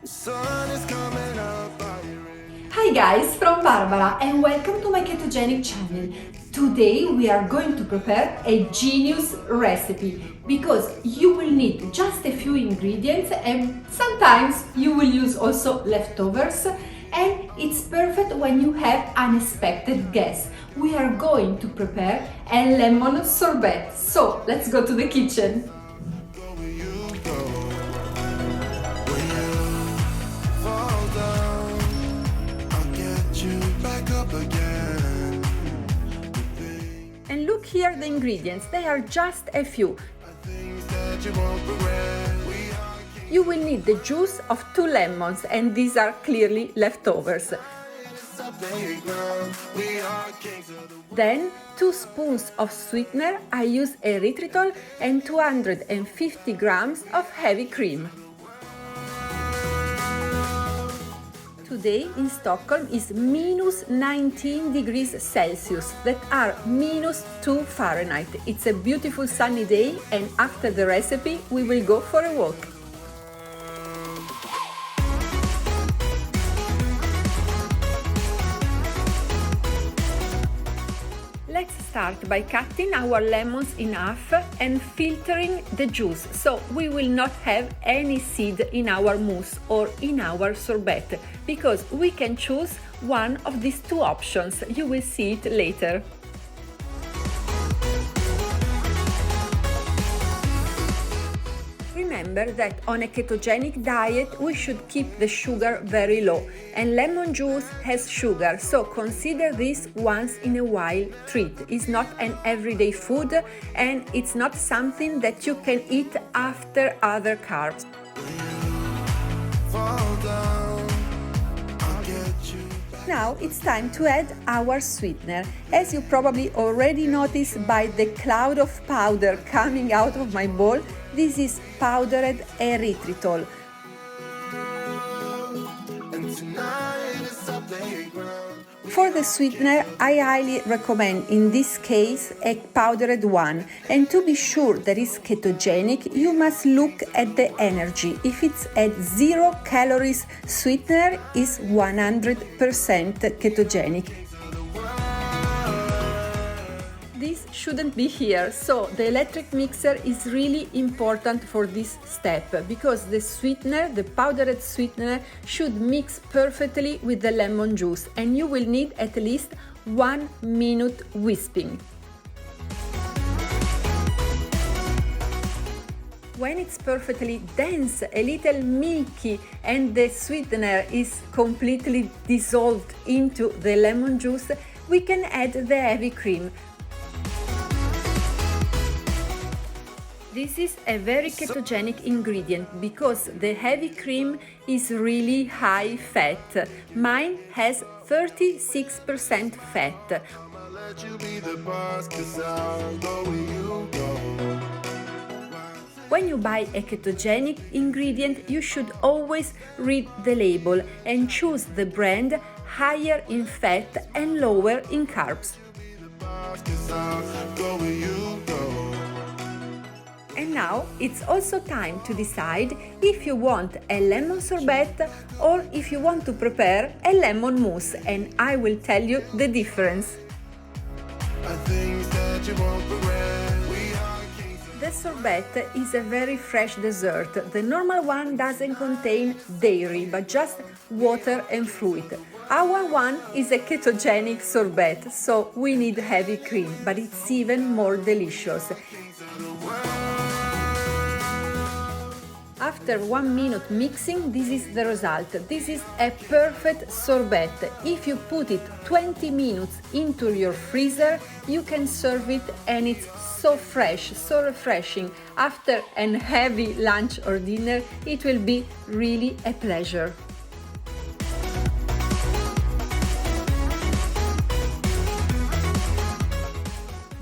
Sun is coming up, are you ready? Hi guys, from Barbara and welcome to my ketogenic channel. Today we are going to prepare a genius recipe because you will need just a few ingredients and sometimes you will use also leftovers, and it's perfect when you have unexpected guests. We are going to prepare a lemon sorbet. So let's go to the kitchen. Go where you go. When you fall down, I'll get you back up again. And look here the ingredients, they are just a few. Things that you won't regret. We are kings You will need the juice of 2 lemons, and these are clearly leftovers. of the playground. We are kings of the Then 2 spoons of sweetener, I use erythritol, and 250 grams of heavy cream. Today in Stockholm is minus 19 degrees Celsius, that are minus 2 Fahrenheit. It's a beautiful sunny day, and after the recipe we will go for a walk. Let's start by cutting our lemons in half and filtering the juice, so we will not have any seed in our mousse or in our sorbet, because we can choose one of these 2 options. You will see it later. Remember that on a ketogenic diet we should keep the sugar very low, and lemon juice has sugar, so consider this once in a while treat. It's not an everyday food, and it's not something that you can eat after other carbs. fall down. I'll get you back. Now it's time to add our sweetener. As you probably already noticed by the cloud of powder coming out of my bowl, this is powdered erythritol. And tonight is our playground. For the sweetener, I highly recommend in this case a powdered one, and to be sure that it's ketogenic you must look at the energy. If it's at 0 calories, sweetener is 100% ketogenic. This shouldn't be here, so the electric mixer is really important for this step, because the sweetener, the powdered sweetener, should mix perfectly with the lemon juice, and you will need at least 1 minute whisping. When it's perfectly dense, a little milky, and the sweetener is completely dissolved into the lemon juice, we can add the heavy cream. This is a very ketogenic ingredient because the heavy cream is really high fat. Mine has 36% fat. I'ma let you be the boss, 'cause I'll go where you go. When you buy a ketogenic ingredient, you should always read the label and choose the brand higher in fat and lower in carbs. The boss, 'cause I'll go where you go. And now it's also time to decide if you want a lemon sorbet or if you want to prepare a lemon mousse, and I will tell you the difference. Things that you won't regret. We are kings of The sorbet is a very fresh dessert. The normal one doesn't contain dairy, but just water and fruit. Our one is a ketogenic sorbet, so we need heavy cream, but it's even more delicious. After 1 minute mixing, this is the result. This is a perfect sorbet. If you put it 20 minutes into your freezer, you can serve it, and it's so fresh, so refreshing. After a heavy lunch or dinner, it will be really a pleasure.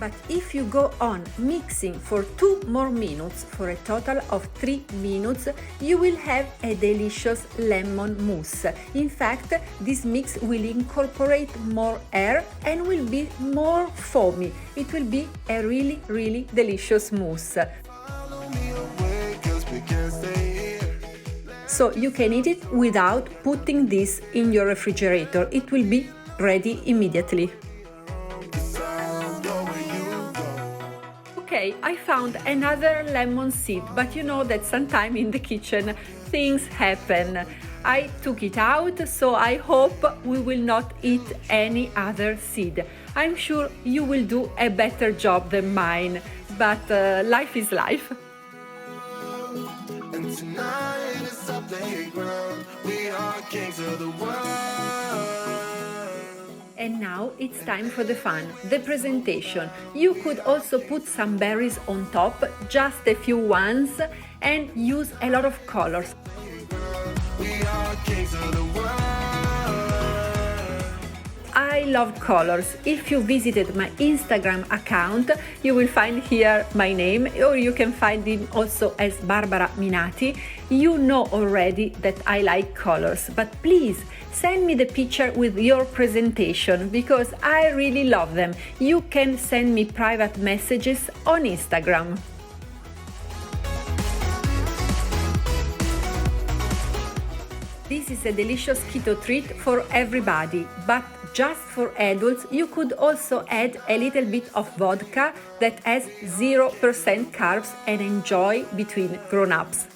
But if you go on mixing for 2 more minutes, for a total of 3 minutes, you will have a delicious lemon mousse. In fact, this mix will incorporate more air and will be more foamy. It will be a really, really delicious mousse. follow me away, 'cause we can't stay here. so you can eat it without putting this in your refrigerator. It will be ready immediately. Okay, I found another lemon seed, but you know that sometime in the kitchen things happen. I took it out, so I hope we will not eat any other seed. I'm sure you will do a better job than mine, but life is life. And tonight is our playground. We are kings of the world. And now it's time for the fun, the presentation. You could also put some berries on top, just a few ones, and use a lot of colors. We are kings of the world. I love colors. If you visited my Instagram account, you will find here my name, or you can find it also as Barbara Minati. You know already that I like colors, but please send me the picture with your presentation because I really love them. You can send me private messages on Instagram. This is a delicious keto treat for everybody, but just for adults. You could also add a little bit of vodka that has 0% carbs and enjoy between grown-ups.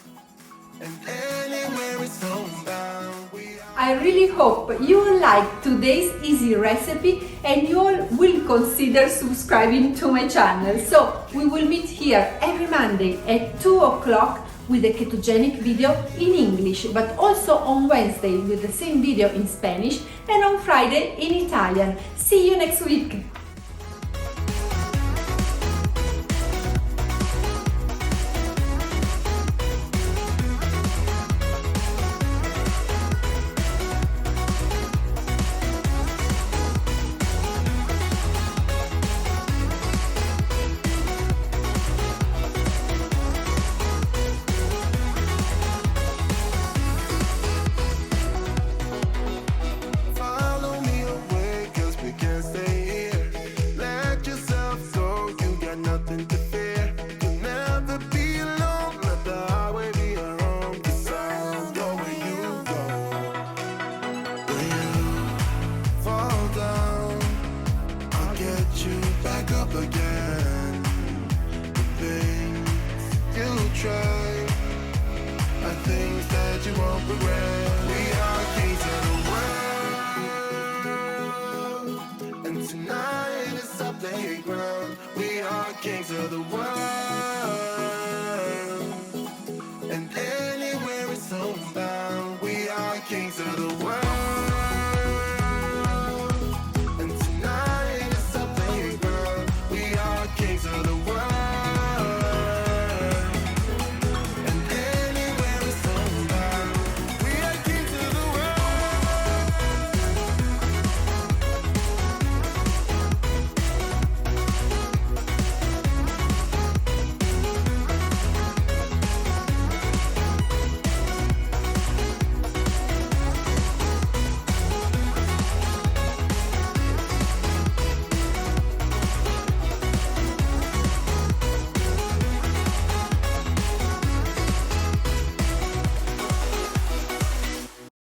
I really hope you will like today's easy recipe and you all will consider subscribing to my channel. So we will meet here every Monday at 2 o'clock with a ketogenic video in English, but also on Wednesday with the same video in Spanish and on Friday in Italian. See you next week! Follow me away, 'cause we can't stay here. Let yourself go, you got nothing to fear. You'll never be alone, let the highway be your home. 'Cause I'll go where you go. When you fall down, I'll get you back up again. The things you try are things that you won't regret. We are kings of the world, and tonight is our playground. We are kings of the world, and anywhere it's homebound. We are kings of